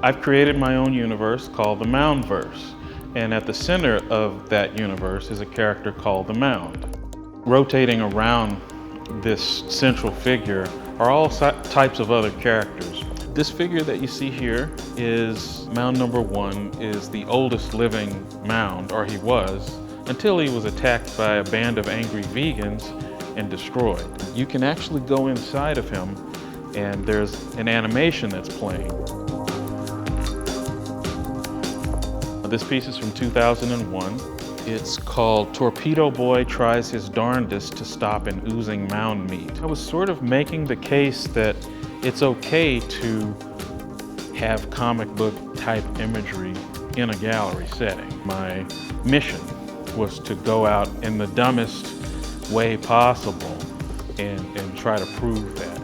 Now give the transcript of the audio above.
I've created my own universe called the Moundverse, and at the center of that universe is a character called the Mound. Rotating around this central figure are all types of other characters. This figure that you see here is Mound number 1, is the oldest living Mound, or he was, until he was attacked by a band of angry vegans and destroyed. You can actually go inside of him and there's an animation that's playing. This piece is from 2001. It's called Torpedo Boy Tries His Darndest to Stop an Oozing Mound Meat. I was sort of making the case that it's okay to have comic book type imagery in a gallery setting. My mission was to go out in the dumbest way possible and try to prove that.